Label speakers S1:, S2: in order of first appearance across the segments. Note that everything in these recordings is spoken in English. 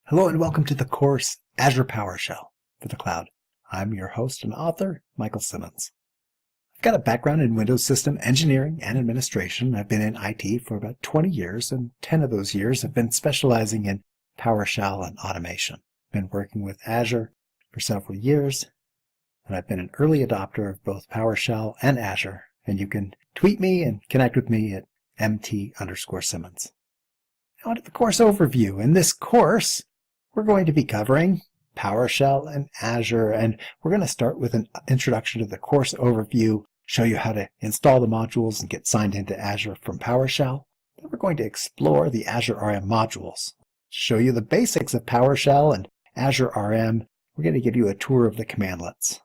S1: Hello and welcome to the course Azure PowerShell for the cloud. I'm your host and author, Michael Simmons. I've got a background in Windows system engineering and administration. I've been in IT for about 20 years, and 10 of those years have been specializing in PowerShell and automation. I've been working with Azure for several years, and I've been an early adopter of both PowerShell and Azure, and you can tweet me and connect with me at mt_Simmons. Now to the course overview. In this course, we're going to be covering PowerShell and Azure, and we're going to start with an introduction to the course overview, show you how to install the modules and get signed into Azure from PowerShell. Then we're going to explore the Azure RM modules, show you the basics of PowerShell and Azure RM. We're going to give you a tour of the commandlets.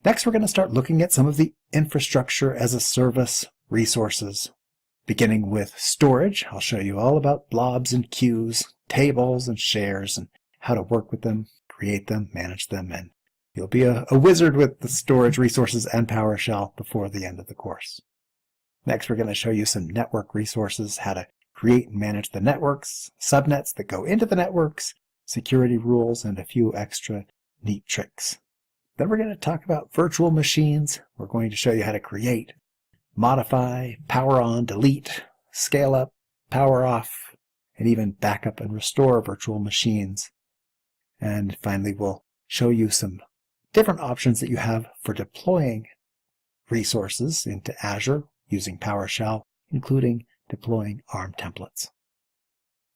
S1: Next, we're going to start looking at some of the infrastructure as a service resources. Beginning with storage, I'll show you all about blobs and queues, tables and shares, and how to work with them, create them, manage them, and you'll be a wizard with the storage resources and PowerShell before the end of the course. Next, we're going to show you some network resources, how to create and manage the networks, subnets that go into the networks, security rules, and a few extra neat tricks. Then we're going to talk about virtual machines. We're going to show you how to create, modify, power on, delete, scale up, power off, and even backup and restore virtual machines. And finally, we'll show you some different options that you have for deploying resources into Azure using PowerShell, including deploying ARM templates.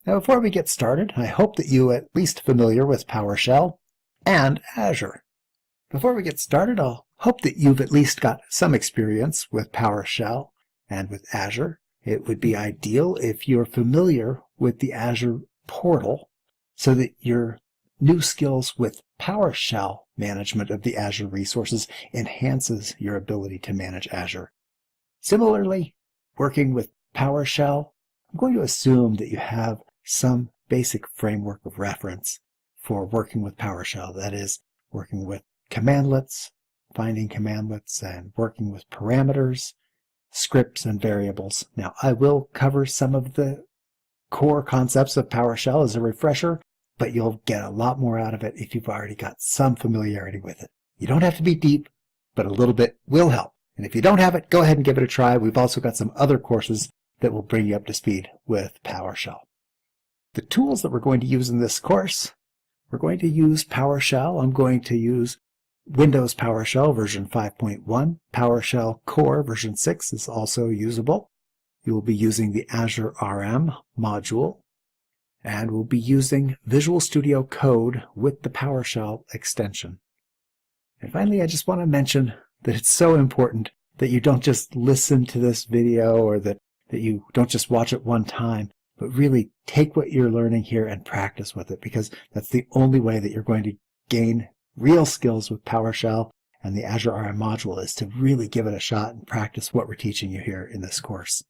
S1: Now, before we get started, I hope that you're at least familiar with PowerShell and Azure. Before we get started, I'll hope that you've at least got some experience with PowerShell and with Azure. It would be ideal if you're familiar with the Azure portal so that your new skills with PowerShell management of the Azure resources enhances your ability to manage Azure. Similarly, working with PowerShell, I'm going to assume that you have some basic framework of reference for working with PowerShell. That is, working with commandlets, finding commandlets, and working with parameters, scripts, and variables. Now, I will cover some of the core concepts of PowerShell as a refresher, but you'll get a lot more out of it if you've already got some familiarity with it. You don't have to be deep, but a little bit will help. And if you don't have it, go ahead and give it a try. We've also got some other courses that will bring you up to speed with PowerShell. The tools that we're going to use in this course, we're going to use PowerShell. I'm going to use Windows PowerShell version 5.1. PowerShell Core version 6 is also usable. You will be using the Azure RM module, and we'll be using Visual Studio Code with the PowerShell extension. And finally, I just want to mention that it's so important that you don't just listen to this video or that you don't just watch it one time, but really take what you're learning here and practice with it, because that's the only way that you're going to gain real skills with PowerShell and the Azure RM module, is to really give it a shot and practice what we're teaching you here in this course.